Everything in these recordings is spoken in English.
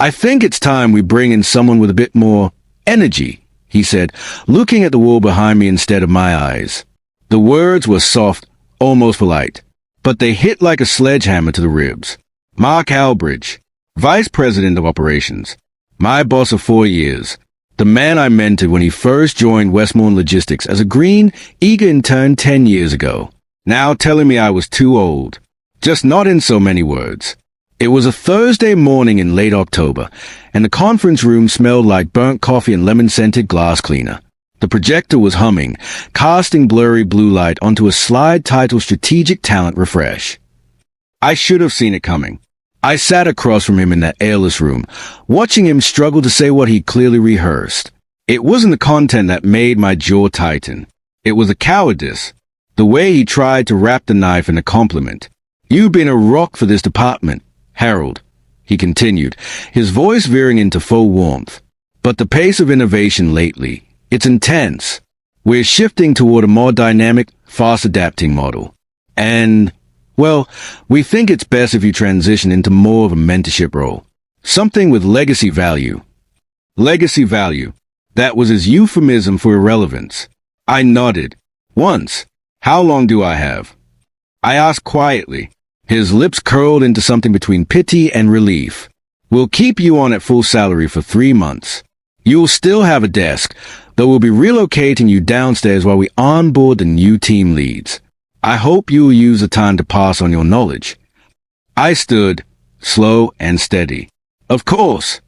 I think it's time we bring in someone with a bit more energy, he said, looking at the wall behind me instead of my eyes. The words were soft, almost polite, but they hit like a sledgehammer to the ribs. Mark Albridge, Vice President of Operations, my boss of 4 years, the man I mentored when he first joined Westmoreland Logistics as a green, eager intern 10 years ago, now telling me I was too old, just not in so many words. It was a Thursday morning in late October, and the conference room smelled like burnt coffee and lemon-scented glass cleaner. The projector was humming, casting blurry blue light onto a slide titled Strategic Talent Refresh. I should have seen it coming. I sat across from him in that airless room, watching him struggle to say what he clearly rehearsed. It wasn't the content that made my jaw tighten. It was the cowardice, the way he tried to wrap the knife in a compliment. "You've been a rock for this department, Harold," he continued, his voice veering into faux warmth. "But the pace of innovation lately, it's intense. We're shifting toward a more dynamic, fast-adapting model. And, well, we think it's best if you transition into more of a mentorship role. Something with legacy value." Legacy value. That was his euphemism for irrelevance. I nodded. "Once. How long do I have?" I asked quietly. His lips curled into something between pity and relief. "We'll keep you on at full salary for 3 months. You'll still have a desk, though we'll be relocating you downstairs while we onboard the new team leads. I hope you'll use the time to pass on your knowledge." I stood, slow and steady. "Of course."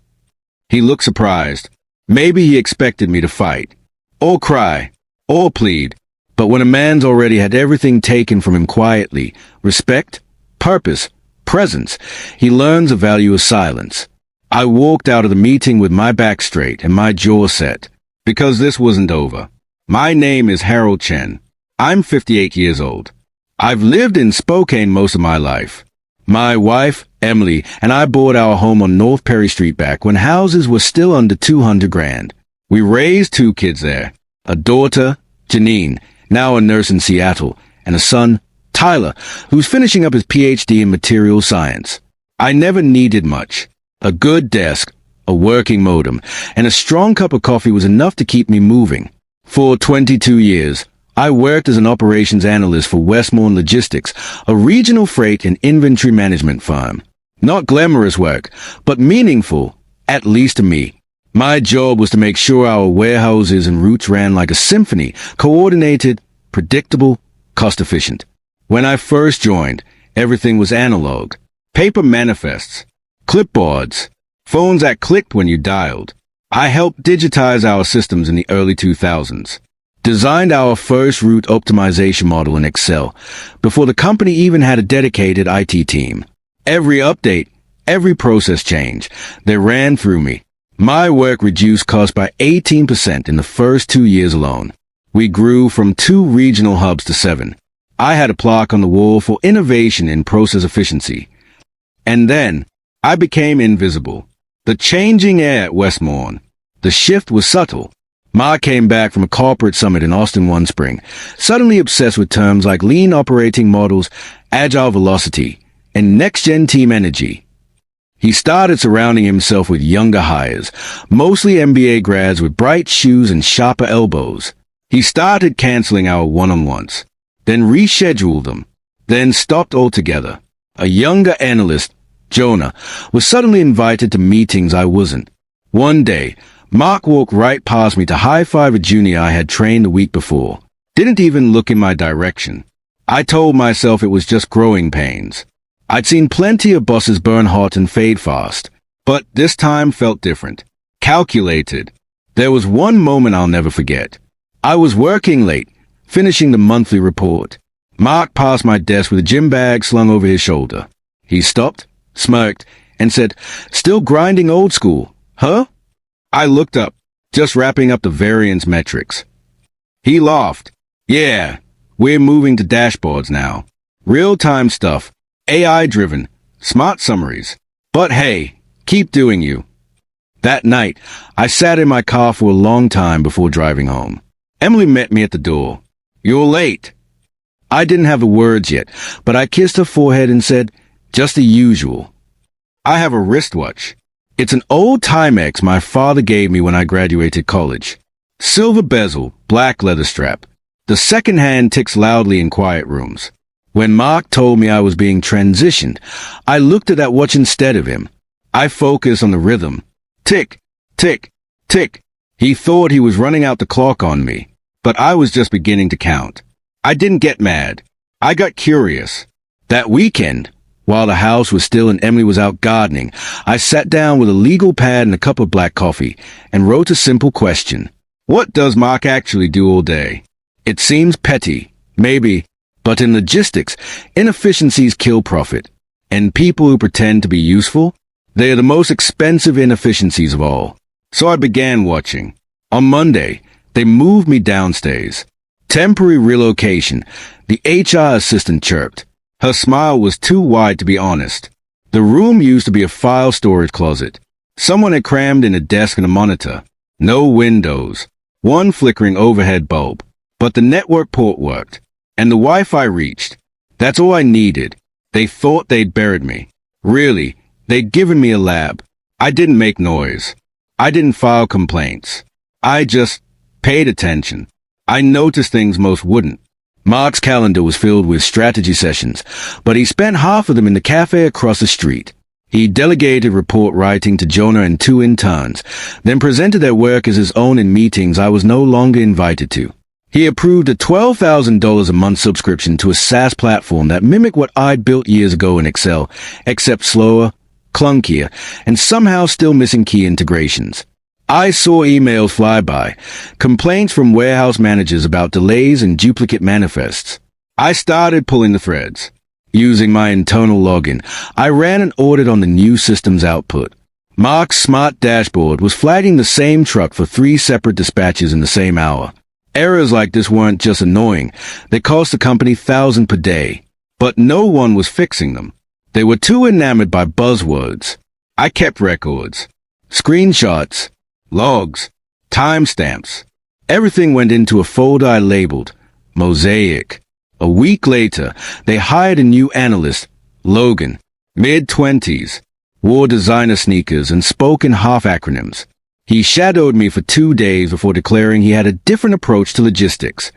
He looked surprised. Maybe he expected me to fight, or cry, or plead. But when a man's already had everything taken from him quietly, respect, purpose, presence, he learns the value of silence. I walked out of the meeting with my back straight and my jaw set, because this wasn't over. My name is Harold Chen. I'm 58 years old. I've lived in Spokane most of my life. My wife, Emily, and I bought our home on North Perry Street back when houses were still under 200 grand. We raised 2 kids there, a daughter, Janine, now a nurse in Seattle, and a son, Tyler, who's finishing up his PhD in material science. I never needed much. A good desk, a working modem, and a strong cup of coffee was enough to keep me moving. For 22 years, I worked as an operations analyst for Westmoreland Logistics, a regional freight and inventory management firm. Not glamorous work, but meaningful, at least to me. My job was to make sure our warehouses and routes ran like a symphony, coordinated, predictable, cost-efficient. When I first joined, everything was analog. Paper manifests, clipboards, phones that clicked when you dialed. I helped digitize our systems in the early 2000s. Designed our first route optimization model in Excel, before the company even had a dedicated IT team. Every update, every process change, they ran through me. My work reduced costs by 18% in the first 2 years alone. We grew from 2 regional hubs to 7. I had a plaque on the wall for innovation in process efficiency. And then, I became invisible. The changing air at Westmoreland. The shift was subtle. Ma came back from a corporate summit in Austin one spring, suddenly obsessed with terms like lean operating models, agile velocity, and next-gen team energy. He started surrounding himself with younger hires, mostly MBA grads with bright shoes and sharper elbows. He started canceling our one-on-ones, then rescheduled them, then stopped altogether. A younger analyst, Jonah, was suddenly invited to meetings I wasn't. One day, Mark walked right past me to high-five a junior I had trained the week before. Didn't even look in my direction. I told myself it was just growing pains. I'd seen plenty of bosses burn hot and fade fast, but this time felt different. Calculated. There was one moment I'll never forget. I was working late, finishing the monthly report. Mark passed my desk with a gym bag slung over his shoulder. He stopped, smirked, and said, "Still grinding old school, huh?" I looked up, just wrapping up the variance metrics. He laughed. "Yeah, we're moving to dashboards now. Real-time stuff, AI-driven, smart summaries. But hey, keep doing you." That night, I sat in my car for a long time before driving home. Emily met me at the door. "You're late." I didn't have the words yet, but I kissed her forehead and said, "Just the usual." I have a wristwatch. It's an old Timex my father gave me when I graduated college. Silver bezel, black leather strap. The second hand ticks loudly in quiet rooms. When Mark told me I was being transitioned, I looked at that watch instead of him. I focused on the rhythm. Tick, tick, tick. He thought he was running out the clock on me, but I was just beginning to count. I didn't get mad. I got curious. That weekend, while the house was still and Emily was out gardening, I sat down with a legal pad and a cup of black coffee and wrote a simple question. What does Mark actually do all day? It seems petty, maybe, but in logistics, inefficiencies kill profit. And people who pretend to be useful, they are the most expensive inefficiencies of all. So I began watching. On Monday, they moved me downstairs. Temporary relocation, the HR assistant chirped. Her smile was too wide to be honest. The room used to be a file storage closet. Someone had crammed in a desk and a monitor. No windows. One flickering overhead bulb. But the network port worked. And the Wi-Fi reached. That's all I needed. They thought they'd buried me. Really, they'd given me a lab. I didn't make noise. I didn't file complaints. I just paid attention. I noticed things most wouldn't. Mark's calendar was filled with strategy sessions, but he spent half of them in the cafe across the street. He delegated report writing to Jonah and 2 interns, then presented their work as his own in meetings I was no longer invited to. He approved a $12,000 a month subscription to a SaaS platform that mimicked what I'd built years ago in Excel, except slower, clunkier, and somehow still missing key integrations. I saw emails fly by, complaints from warehouse managers about delays and duplicate manifests. I started pulling the threads. Using my internal login, I ran an audit on the new system's output. Mark's smart dashboard was flagging the same truck for 3 separate dispatches in the same hour. Errors like this weren't just annoying, they cost the company thousands per day. But no one was fixing them. They were too enamored by buzzwords. I kept records, screenshots, logs, timestamps. Everything went into a folder I labeled Mosaic. A week later, they hired a new analyst, Logan, mid-20s, wore designer sneakers and spoke in half acronyms. He shadowed me for 2 days before declaring he had a different approach to logistics.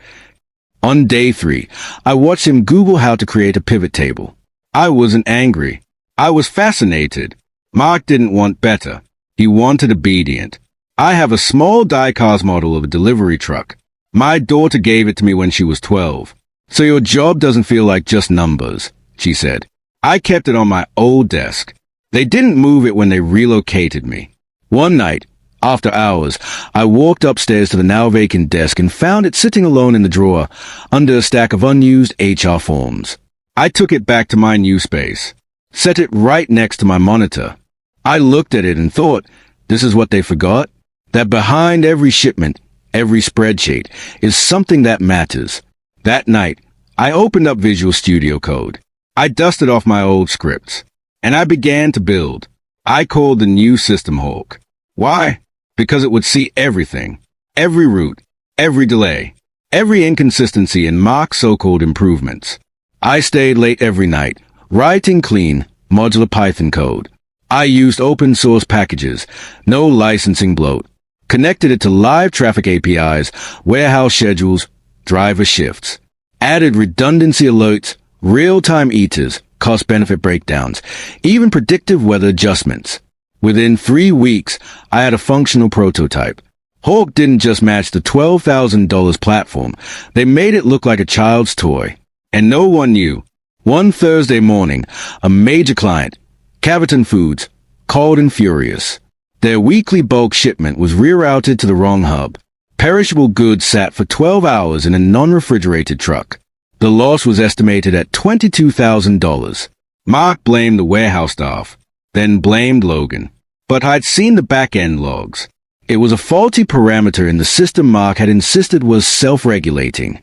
On day 3, I watched him Google how to create a pivot table. I wasn't angry. I was fascinated. Mark didn't want better. He wanted obedient. I have a small die-cast model of a delivery truck. My daughter gave it to me when she was 12. So your job doesn't feel like just numbers, she said. I kept it on my old desk. They didn't move it when they relocated me. One night, after hours, I walked upstairs to the now vacant desk and found it sitting alone in the drawer, under a stack of unused HR forms. I took it back to my new space, set it right next to my monitor. I looked at it and thought, this is what they forgot? That behind every shipment, every spreadsheet, is something that matters. That night, I opened up Visual Studio Code. I dusted off my old scripts, and I began to build. I called the new system Hawk. Why? Because it would see everything. Every route, every delay, every inconsistency in Mark's so-called improvements. I stayed late every night, writing clean, modular Python code. I used open source packages, no licensing bloat. Connected it to live traffic APIs, warehouse schedules, driver shifts. Added redundancy alerts, real-time eaters, cost-benefit breakdowns, even predictive weather adjustments. Within 3 weeks, I had a functional prototype. Hawk didn't just match the $12,000 platform, they made it look like a child's toy. And no one knew. One Thursday morning, a major client, Caviton Foods, called in furious. Their weekly bulk shipment was rerouted to the wrong hub. Perishable goods sat for 12 hours in a non-refrigerated truck. The loss was estimated at $22,000. Mark blamed the warehouse staff, then blamed Logan. But I'd seen the back-end logs. It was a faulty parameter in the system Mark had insisted was self-regulating.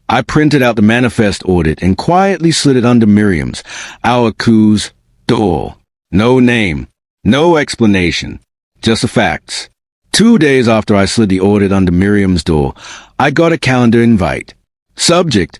I printed out the manifest audit and quietly slid it under Miriam's, our coup's, door. No name, no explanation, just the facts. 2 days after I slid the audit under Miriam's door, I got a calendar invite. Subject,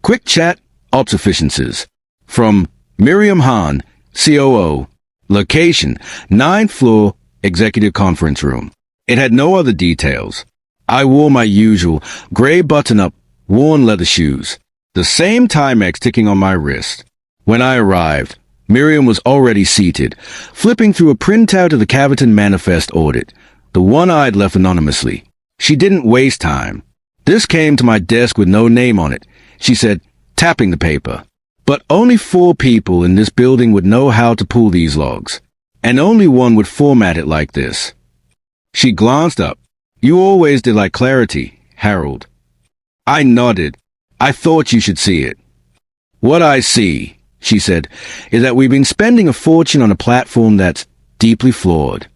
quick chat, ops efficiencies. From Miriam Hahn, COO, Location, 9th floor, executive conference room. It had no other details. I wore my usual gray button-up, worn leather shoes, the same Timex ticking on my wrist. When I arrived, Miriam was already seated, flipping through a printout of the Caviton Manifest audit, the one I'd left anonymously. She didn't waste time. This came to my desk with no name on it, she said, tapping the paper. But only 4 people in this building would know how to pull these logs, and only one would format it like this. She glanced up. You always did like clarity, Harold. I nodded. I thought you should see it. What I see, she said, is that we've been spending a fortune on a platform that's deeply flawed.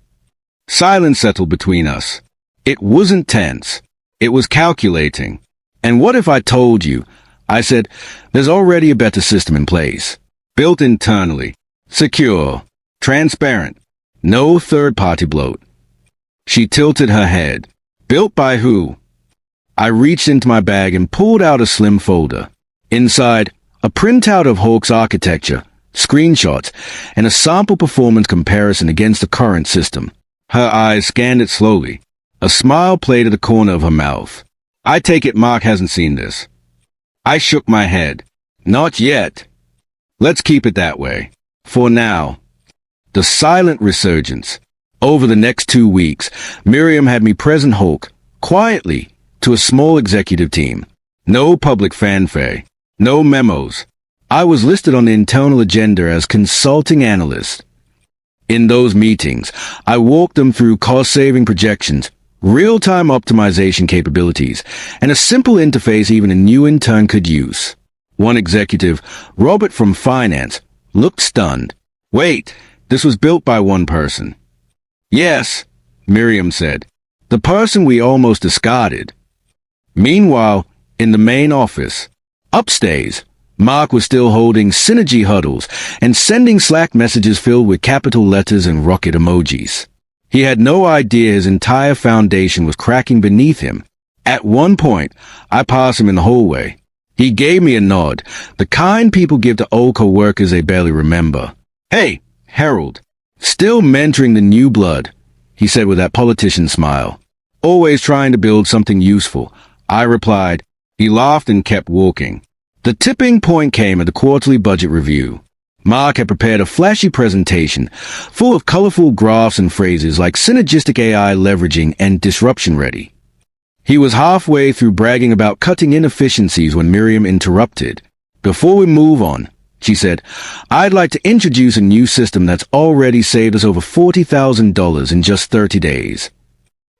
Silence settled between us. It wasn't tense. It was calculating. And what if I told you? I said, there's already a better system in place. Built internally. Secure. Transparent. No third-party bloat. She tilted her head. Built by who? I reached into my bag and pulled out a slim folder. Inside, a printout of Hawk's architecture, screenshots, and a sample performance comparison against the current system. Her eyes scanned it slowly. A smile played at the corner of her mouth. I take it Mark hasn't seen this. I shook my head. Not yet. Let's keep it that way. For now. The silent resurgence. Over the next 2 weeks, Miriam had me present Hawk, quietly, to a small executive team. No public fanfare. No memos. I was listed on the internal agenda as consulting analyst. In those meetings, I walked them through cost-saving projections, real-time optimization capabilities, and a simple interface even a new intern could use. One executive, Robert from finance, looked stunned. Wait, this was built by one person. Yes, Miriam said. The person we almost discarded. Meanwhile, in the main office, upstairs, Mark was still holding synergy huddles and sending Slack messages filled with capital letters and rocket emojis. He had no idea his entire foundation was cracking beneath him. At one point, I passed him in the hallway. He gave me a nod, the kind people give to old co-workers they barely remember. Hey, Harold. Still mentoring the new blood, he said with that politician smile. Always trying to build something useful, I replied. He laughed and kept walking. The tipping point came at the quarterly budget review. Mark had prepared a flashy presentation, full of colorful graphs and phrases like synergistic AI leveraging and disruption ready. He was halfway through bragging about cutting inefficiencies when Miriam interrupted. Before we move on, she said, I'd like to introduce a new system that's already saved us over $40,000 in just 30 days.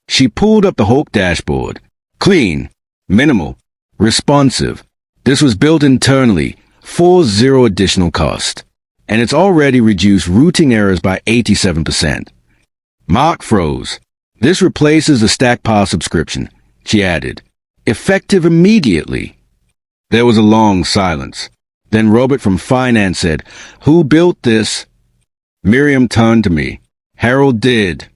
She pulled up the Hawk dashboard. Clean, minimal, responsive. This was built internally, for zero additional cost. And it's already reduced routing errors by 87%. Mark froze. This replaces the StackPath subscription, she added. Effective immediately. There was a long silence. Then Robert from finance said, Who built this? Miriam turned to me. Harold did.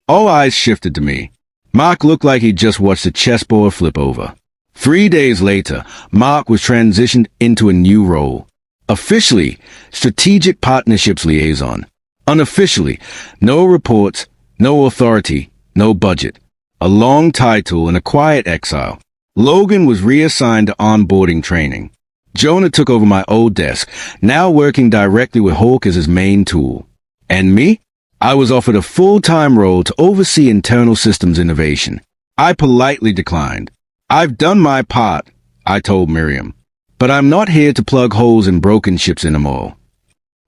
All eyes shifted to me. Mark looked like he'd just watched a chessboard flip over. 3 days later, Mark was transitioned into a new role. Officially, Strategic Partnerships Liaison. Unofficially, no reports, no authority, no budget. A long title and a quiet exile. Logan was reassigned to onboarding training. Jonah took over my old desk, now working directly with Hawk as his main tool. And me? I was offered a full-time role to oversee internal systems innovation. I politely declined. I've done my part, I told Miriam. But I'm not here to plug holes in broken ships anymore.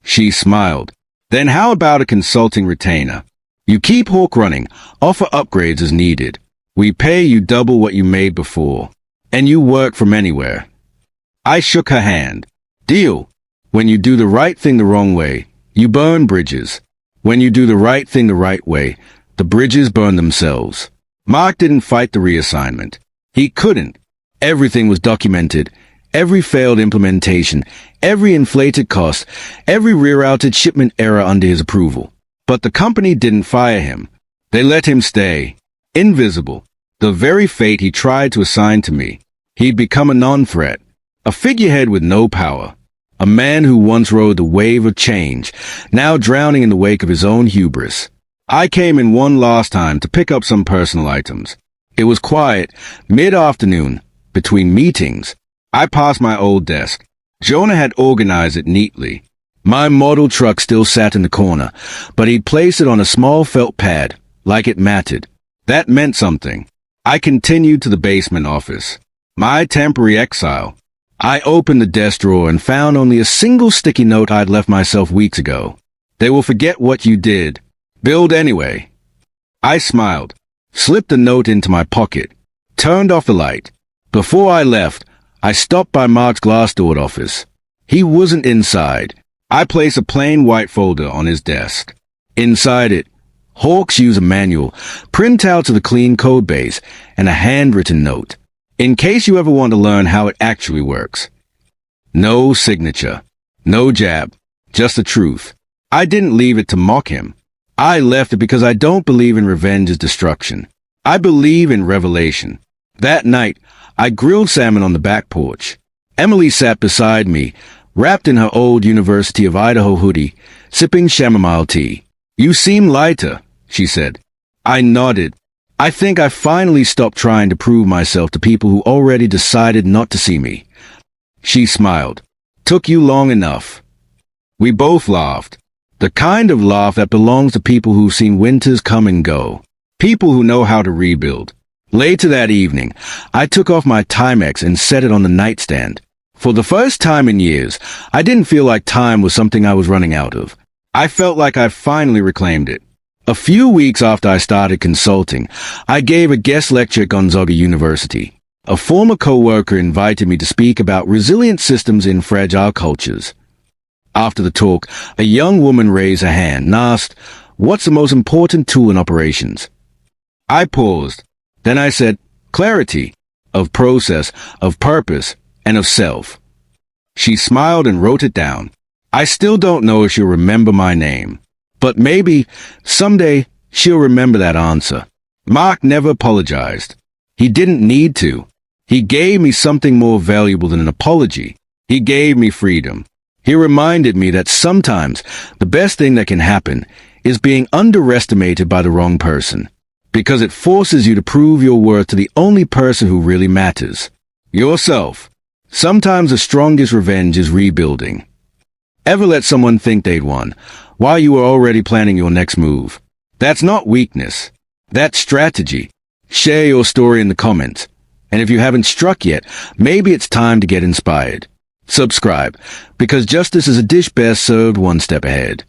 She smiled. Then how about a consulting retainer? You keep Hawk running, offer upgrades as needed. We pay you double what you made before. And you work from anywhere. I shook her hand. Deal. When you do the right thing the wrong way, you burn bridges. When you do the right thing the right way, the bridges burn themselves. Mark didn't fight the reassignment. He couldn't. Everything was documented. Every failed implementation, every inflated cost, every rerouted shipment error under his approval. But the company didn't fire him. They let him stay. Invisible. The very fate he tried to assign to me. He'd become a non-threat. A figurehead with no power. A man who once rode the wave of change, now drowning in the wake of his own hubris. I came in one last time to pick up some personal items. It was quiet, mid-afternoon, between meetings. I passed my old desk. Jonah had organized it neatly. My model truck still sat in the corner, but he'd placed it on a small felt pad, like it mattered. That meant something. I continued to the basement office. My temporary exile. I opened the desk drawer and found only a single sticky note I'd left myself weeks ago. They will forget what you did. Build anyway. I smiled, slipped the note into my pocket, turned off the light. Before I left, I stopped by Mark's glass-doored office. He wasn't inside. I placed a plain white folder on his desk. Inside it, Hawks use a manual, printouts of the clean code base, and a handwritten note, in case you ever want to learn how it actually works. No signature, no jab, just the truth. I didn't leave it to mock him. I left it because I don't believe in revenge as destruction. I believe in revelation. That night, I grilled salmon on the back porch. Emily sat beside me, wrapped in her old University of Idaho hoodie, sipping chamomile tea. "You seem lighter," she said. I nodded. I think I finally stopped trying to prove myself to people who already decided not to see me. She smiled. "Took you long enough." We both laughed. The kind of laugh that belongs to people who've seen winters come and go. People who know how to rebuild. Later that evening, I took off my Timex and set it on the nightstand. For the first time in years, I didn't feel like time was something I was running out of. I felt like I finally reclaimed it. A few weeks after I started consulting, I gave a guest lecture at Gonzaga University. A former co-worker invited me to speak about resilient systems in fragile cultures. After the talk, a young woman raised her hand and asked, "What's the most important tool in operations?" I paused. Then I said, "Clarity, of process, of purpose, and of self." She smiled and wrote it down. I still don't know if she'll remember my name, but maybe someday she'll remember that answer. Mark never apologized. He didn't need to. He gave me something more valuable than an apology. He gave me freedom. He reminded me that sometimes the best thing that can happen is being underestimated by the wrong person, because it forces you to prove your worth to the only person who really matters, yourself. Sometimes the strongest revenge is rebuilding. Ever let someone think they'd won, while you were already planning your next move? That's not weakness. That's strategy. Share your story in the comments. And if you haven't struck yet, maybe it's time to get inspired. Subscribe, because justice is a dish best served one step ahead.